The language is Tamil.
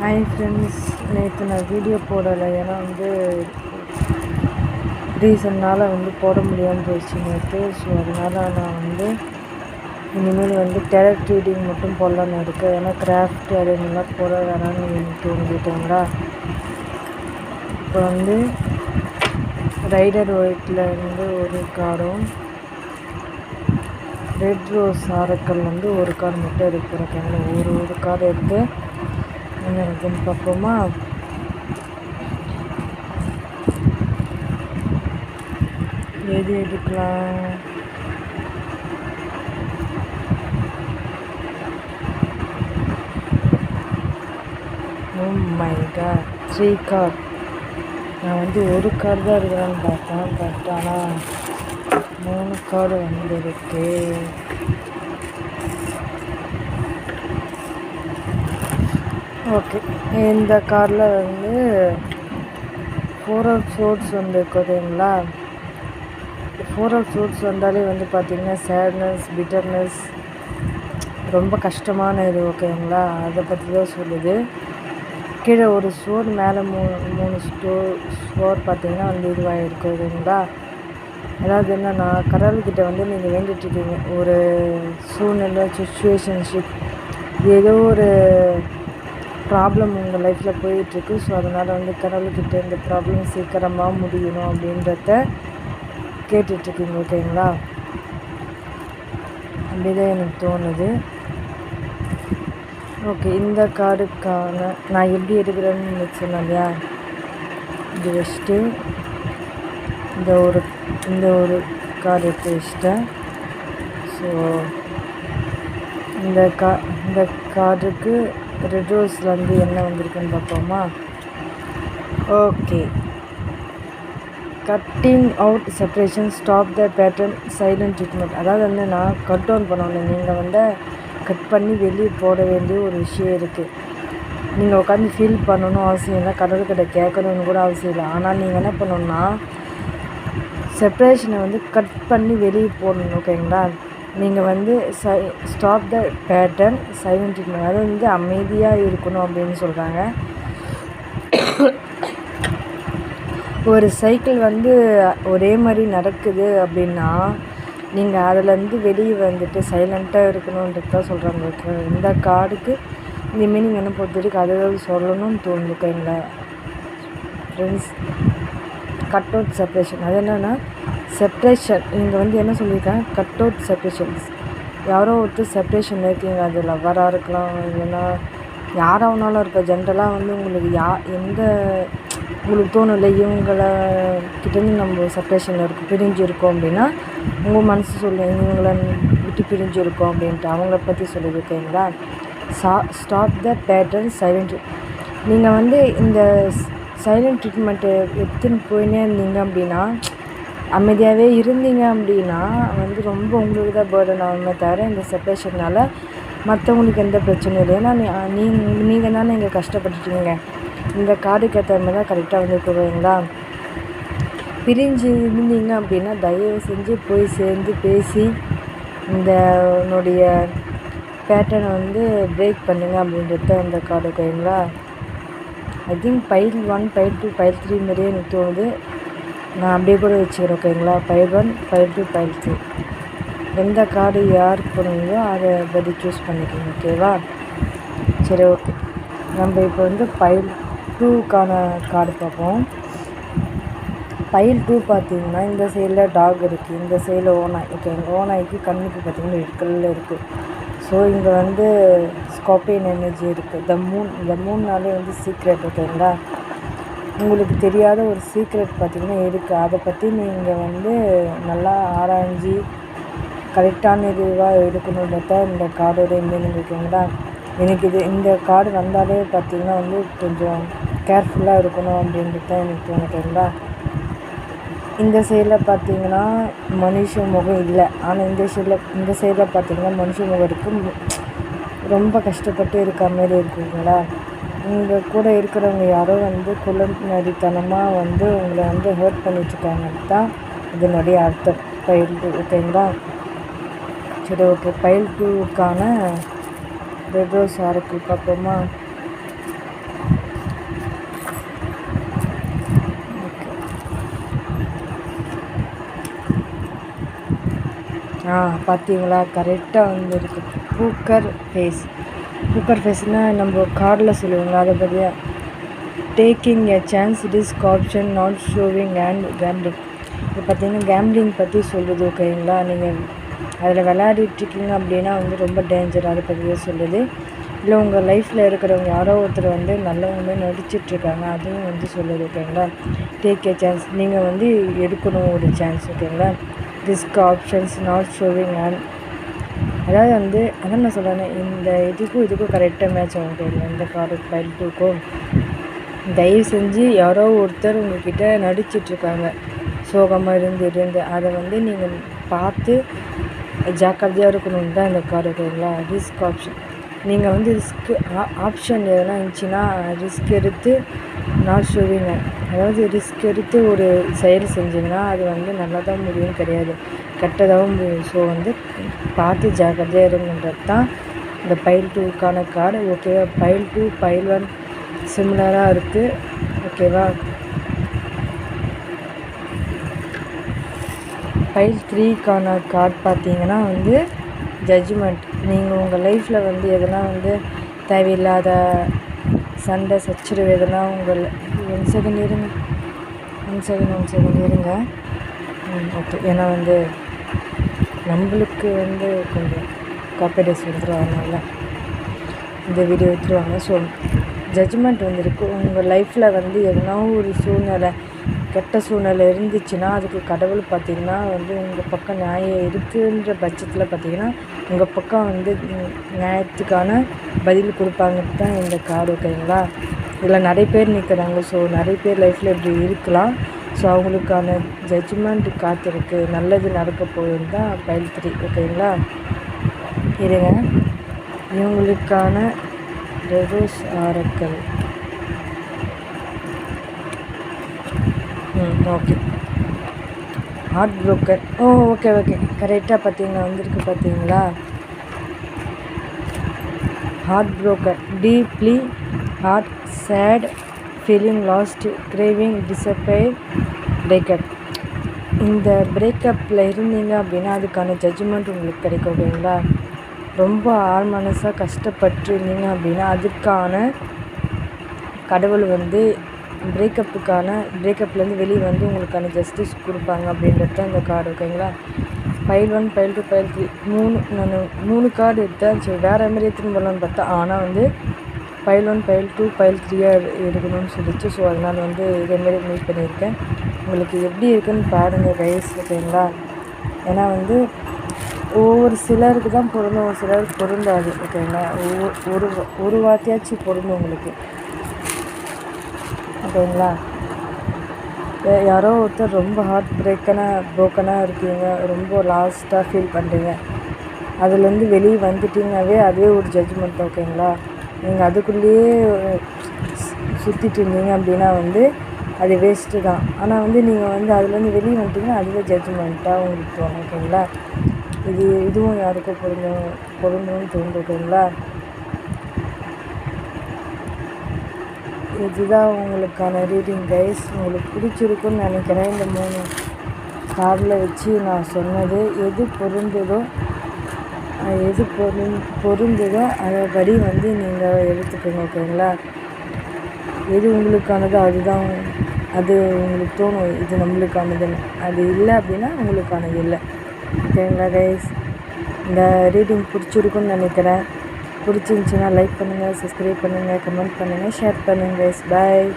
ஹாய் ஃப்ரெண்ட்ஸ், நேற்று நான் வீடியோ போடலை. ஏன்னா ரீசன்னால் போட முடியாமல் போயிடுச்சு நேற்று. ஸோ அதனால் நான் இனிமேல் டேரக்ட் ரீடிங் மட்டும் போடலான்னு இருக்கேன். ஏன்னா கிராஃப்ட் அதே மாதிரிலாம் போட வேணான்னு எனக்கு தோணுதுங்களா. இப்போ ரைடர் ஒயிட்டில் ஒரு கார்டும் ரெட் ரோஸ் ஆரக்கல் ஒரு கார்டு மட்டும் எடுக்க போகிறேன். ஒரு கார்டு எடுத்து என்ன இருக்குன்னு பார்ப்போமா. எது எடுக்கலாம்? Oh my god, 3 card. நான் ஒரு கார்டு தான் இருக்கிறான்னு பார்த்தேன். பட் ஆனால் 3 கார்டு வந்துருக்கு. ஓகே, இந்த கார்டில் 4 of Swords இருக்குதுங்களா. 4 of Swords வந்தாலே பார்த்திங்கன்னா சேட்னஸ், பிட்டர்னஸ், ரொம்ப கஷ்டமான இது. ஓகேங்களா, அதை பற்றி தான் சொல்லுது. கீழே ஒரு ஸ்டோர், மேலே மூணு ஸ்டோர் பார்த்திங்கன்னா இதுவாக இருக்குதுங்களா. அதாவது என்னன்னா, கடவுள்கிட்ட நீங்கள் வேண்டிகிட்ருக்கீங்க ஒரு சூழ்நிலை, சுச்சுவேஷன்ஷிப், ஏதோ ஒரு ப்ராப்ளம் உங்கள் லைஃப்பில் போயிட்டுருக்கு. ஸோ அதனால் கடவுள்கிட்ட இந்த ப்ராப்ளம் சீக்கிரமாக முடியணும் அப்படின்றத கேட்டுட்ருக்கீங்க. ஓகேங்களா, அப்படிதான் எனக்கு தோணுது. ஓகே, இந்த கார்டுக்கான நான் எப்படி எடுக்கிறேன்னு சொன்னேன் இல்லையா. இது வச்சுட்டு இந்த ஒரு கார்டு எடுத்து வச்சிட்டேன். ஸோ இந்த கார்டுக்கு ரெட் ரோஸில் என்ன வந்திருக்குன்னு பார்ப்போமா. Okay, cutting out separation, stop the pattern, silent treatment. அதாவது நான் கட் டவுன் பண்ணணும். நீங்கள் கட் பண்ணி வெளியே போட வேண்டிய ஒரு விஷயம் இருக்குது. நீங்கள் உட்காந்து ஃபீல் பண்ணணும் அவசியம் இல்லை, கடவுள்கிட்ட கேட்கணுன்னு கூட அவசியம் இல்லை. ஆனால் நீங்கள் என்ன பண்ணணுன்னா, செப்ரேஷனை கட் பண்ணி வெளியே போடணும். ஓகேங்களா, நீங்கள் stop the pattern, silent treatment. அதாவது அமைதியாக இருக்கணும் அப்படின்னு சொல்கிறாங்க. ஒரு சைக்கிள் ஒரே மாதிரி நடக்குது அப்படின்னா நீங்கள் அதிலேருந்து வெளியே சைலண்ட்டாக இருக்கணுன்றது தான் சொல்கிறாங்க. ஓகே, இந்த கார்டுக்கு இந்த மீனிங் என்ன பொறுத்தவரைக்கும் அதை சொல்லணும்னு தோணுது. ஓகேங்களா ஃப்ரெண்ட்ஸ், கட் அவுட் செப்ரேஷன். அது என்னென்னா செப்ரேஷன். நீங்கள் என்ன சொல்லியிருக்காங்க, கட் அவுட் செப்ரேஷன்ஸ். யாரோ ஒருத்தர் செப்ரேஷன் இருக்கீங்க. அது லவ்வராக இருக்கலாம், இல்லைன்னா யாராவனாலும் இருக்க. ஜென்ரலாக உங்களுக்கு எந்த உங்களுக்கு தோணும் இல்லை, இவங்கக்கிட்டேருந்து நம்ம செப்ரேஷனில் பிரிஞ்சு இருக்கோம் அப்படின்னா உங்கள் மனசு சொல்லும் இவங்களை விட்டு பிரிஞ்சு இருக்கோம் அப்படின்ட்டு. அவங்கள பற்றி சொல்லுது. ஓகேங்களா, ஸ்டாப் த பேட்டர்ன், சைலண்ட். நீங்கள் இந்த சைலண்ட் ட்ரீட்மெண்ட்டு எடுத்துன்னு போயினே இருந்தீங்க அப்படின்னா, அமைதியாகவே இருந்தீங்க அப்படின்னா ரொம்ப உங்களுக்கு தான் பேர்டன் ஆகுமே தவிர இந்த செப்ரேஷனால் மற்றவங்களுக்கு எந்த பிரச்சனையும் இல்லை. ஏன்னா நீங்கள் தானே இங்கே கஷ்டப்பட்டுட்டீங்க. இந்த கார்டுக்கு ஏற்ற மாதிரி தான் கரெக்டாக போவீங்களா. பிரிஞ்சு இருந்தீங்க அப்படின்னா தயவு செஞ்சு போய் சேர்ந்து பேசி என்னுடைய பேட்டர்னை பிரேக் பண்ணுங்க அப்படின்றது தான் இந்த கார்டு. ஓகேங்களா, I think file 1, file 2, file 3 மாதிரியே எனக்கு தோணுது. நான் அப்படியே கூட வச்சுக்கிறேன். ஓகேங்களா, பைல் 1, பைல் 2, பைல் 3 எந்த கார்டு யாருக்கு போடுங்களோ அதை பற்றி சூஸ் பண்ணிக்கோங்க. ஓகேவா, சரி. ஓகே, நம்ம இப்போ பைல் 2க்கான கார்டு பார்ப்போம். பைல் 2 பார்த்திங்கன்னா இந்த சைடில் டாக் இருக்குது, இந்த சைடில் ஓனாய். ஓகே, ஓனாய்க்கு கண்ணுக்கு பார்த்திங்கன்னா ரெட் கலரில் இருக்குது. ஸோ இங்கே ஸ்கார்பியன் எனர்ஜி இருக்குது. இந்த மூணுனாலே சீக்ரெட். ஓகேங்களா, உங்களுக்கு தெரியாத ஒரு சீக்ரெட் பார்த்திங்கன்னா இருக்குது. அதை பற்றி நீங்கள் நல்லா ஆராய்ஞ்சி கரெக்டான இதுவாக எடுக்கணுன்றது தான் இந்த கார்டோடைய மீனிங். ஓகேங்களா, எனக்கு இந்த கார்டு வந்தாலே பார்த்திங்கன்னா கொஞ்சம் கேர்ஃபுல்லாக இருக்கணும் அப்படின்றது தான் எனக்கு தோணும். ஓகேங்களா, இந்த சைடில் பார்த்திங்கன்னா மனுஷ முகம் இல்லை, ஆனால் இந்த சைடில் பார்த்திங்கன்னா மனுஷ முகம் இருக்குது. ரொம்ப கஷ்டப்பட்டு இருக்க மாதிரி இருக்குங்களா. உங்கள் கூட இருக்கிறவங்க யாரோ குலநரித்தனமாக உங்களை ஹர்ட் பண்ணிட்டுருக்காங்கன்னு தான் இதனுடைய அர்த்தம். பைல் 2. ஓகேங்களா, சரி. ஓகே, பைல் 2க்கான ரெட் ரோஸ் ஆரக்கிள் பார்ப்போமா. பார்த்தீங்களா, கரெக்டாக வந்துருக்கு. Booker face. பூக்கர் ஃபேஸ்னால் நம்ம கார்டில் சொல்லுவாங்களா, அதை பற்றியா? Taking a chance, risk option, not showing and gambling. இப்போ பார்த்தீங்கன்னா கேம்பிளிங் பற்றி சொல்லுது. ஓகேங்களா, நீங்கள் அதில் விளையாடிட்டுருக்கீங்க அப்படின்னா வந்து ரொம்ப டேஞ்சர், அதை பற்றி தான் சொல்லுது. இல்லை உங்கள் லைஃப்பில் இருக்கிறவங்க யாரோ ஒருத்தர் வந்து நல்லவங்க நடிச்சிட்ருக்காங்க, அதுவும் வந்து சொல்லுது. ஓகேங்களா, டேக் ஏ சான்ஸ், நீங்கள் வந்து எடுக்கணும் ஒரு சான்ஸ். ஓகேங்களா, risk options, not showing and, அதாவது வந்து அதான் நான் சொல்கிறேன், இந்த இதுக்கும் கரெக்டாக மேட்ச் ஆகும். ஓகேங்களா, இந்த கார்டு ஃபைல் 2க்கும் தயவு செஞ்சு யாரோ ஒருத்தர் உங்கள்கிட்ட நடிச்சிட்ருக்காங்க சோகமாக இருந்து அதை வந்து நீங்கள் பார்த்து ஜாக்கிரதையாக இருக்கணும்னு தான் இந்த கார்டு. ஓகேங்களா, ரிஸ்க் ஆப்ஷன், நீங்கள் வந்து ரிஸ்க்கு ஆப்ஷன் எதனா இருந்துச்சுன்னா ரிஸ்க் எடுத்து நாட் ஷோவிங்க, அதாவது ரிஸ்க் எடுத்து ஒரு செயல் செஞ்சிங்கன்னா அது வந்து நல்லா தான் முடியும் கிடையாது, கெட்டதாகவும் முடியும். ஸோ வந்து பார்த்து ஜாக்கிரதையாக இருங்கன்றது தான் இந்த பைல் 2க்கான கார்டு. ஓகேவா, பைல் 2 பைல் 1 சிமிலராக இருக்குது. ஓகேவா, பைல் 3க்கான கார்டு பார்த்தீங்கன்னா வந்து ஜட்ஜ்மெண்ட். நீங்கள் உங்கள் லைஃப்பில் வந்து எதனா வந்து தேவையில்லாத சண்டை சச்சரவு எதனா உங்கள் ஒன் செகண்ட் இருங்க. ஓகே, ஏன்னா வந்து நம்மளுக்கு வந்து கொஞ்சம் காப்பிரைட்ஸ் வந்துடும், அதனால இந்த வீடியோ எடுத்துருவாங்க. ஸோ ஜட்ஜ்மெண்ட் வந்துருக்கு. உங்கள் லைஃப்பில் வந்து எதனா ஒரு சூழ்நிலை, கெட்ட சூழ்நிலை இருந்துச்சுன்னா அதுக்கு கடவுள் பார்த்திங்கன்னா வந்து உங்கள் பக்கம் நியாயம் இருக்குன்ற பட்சத்தில் பார்த்திங்கன்னா உங்கள் பக்கம் வந்து நியாயத்துக்கான பதில் கொடுப்பாங்கன்னு தான் இந்த கார்டு. ஓகேங்களா, இதில் நிறைய பேர் நிற்கிறாங்க. ஸோ நிறைய பேர் லைஃப்பில் இப்படி இருக்கலாம். ஸோ அவங்களுக்கான ஜட்ஜ்மெண்ட் காத்திருக்கு, நல்லது நடக்க போகுதுன்னு தான் பைல் 3. ஓகேங்களா, இருங்க, இவங்களுக்கான reverse oracle. Okay, heartbroken. Okay கரெக்டாக பார்த்தீங்கன்னா வந்திருக்கு. பார்த்தீங்களா, heartbroken, deeply hurt, sad, feeling lost, craving, disappear, breakup. இந்த பிரேக்கப்பில் இருந்தீங்க அப்படின்னா அதுக்கான ஜட்ஜ்மெண்ட் உங்களுக்கு கிடைக்கும். ஓகேங்களா, ரொம்ப ஆழ்மனசாக கஷ்டப்பட்டு இருந்தீங்க அப்படின்னா அதுக்கான கடவுள் வந்து பிரேக்கப்லேருந்து வெளியே வந்து உங்களுக்கான ஜஸ்டிஸ் கொடுப்பாங்க அப்படின்றது தான் இந்த கார்டு. ஓகேங்களா, பைல் 1 பைல் 2 பைல் 3 நான் 3 கார்டு எடுத்தேன். சரி, வேறு மாதிரி எடுத்துன்னு போகலான்னு பார்த்தா, ஆனால் வந்து பைல் 1 பைல் 2 பைல் 3 எடுக்கணும்னு சொல்லிச்சு. ஸோ அதனால் வந்து இதேமாரி மீட் பண்ணியிருக்கேன். உங்களுக்கு எப்படி இருக்குன்னு பாருங்கள் கைஸ். ஓகேங்களா, ஏன்னா வந்து ஒவ்வொரு சிலருக்கு தான் பொருந்தும், ஒரு சிலருக்கு பொருந்தாது. ஓகேங்களா, ஒரு வார்த்தையாச்சும் பொருந்தும் உங்களுக்கு. ஓகேங்களா, யாரோ ஒருத்தர் ரொம்ப ஹார்ட் ப்ரோக்கனாக இருக்கீங்க, ரொம்ப லாஸ்ட்டாக ஃபீல் பண்ணுறீங்க, அதுலேருந்து வெளியே வந்துட்டீங்கன்னாவே அதுவே ஒரு ஜட்ஜ்மெண்ட். ஓகேங்களா, நீங்கள் அதுக்குள்ளேயே சுற்றிட்டு இருந்தீங்க அப்படின்னா வந்து அது வேஸ்ட்டு தான். ஆனால் வந்து நீங்கள் வந்து அதுலேருந்து வெளியே வந்துட்டிங்கன்னா அதுவே ஜட்ஜ்மெண்ட்டாக உங்களுக்கு தோணும். ஓகேங்களா, இதுவும் யாருக்கும் பொருந்தும்னு தோணுது. ஓகேங்களா, இதுதான் உங்களுக்கான ரீடிங் கைஸ். உங்களுக்கு பிடிச்சிருக்குன்னு நினைக்கிறேன். இந்த 3 கார்டில் வச்சு நான் சொன்னது எது பொருந்ததோ அதன்படி வந்து நீங்கள் எடுத்துக்கோங்க. ஓகேங்களா, எது உங்களுக்கானதோ அதுதான், அது உங்களுக்கு தோணும் இது நம்மளுக்கானதுன்னு. அது இல்லை அப்படின்னா உங்களுக்கானது இல்லை. ஓகேங்களா கைஸ், இந்த ரீடிங் பிடிச்சிருக்குன்னு நினைக்கிறேன். பிடிச்சிருந்துச்சின்னா லைக் பண்ணுங்கள், சப்ஸ்கிரைப் பண்ணுங்கள், கமெண்ட் பண்ணுங்கள், ஷேர் பண்ணுங்கள் கைஸ். பாய்.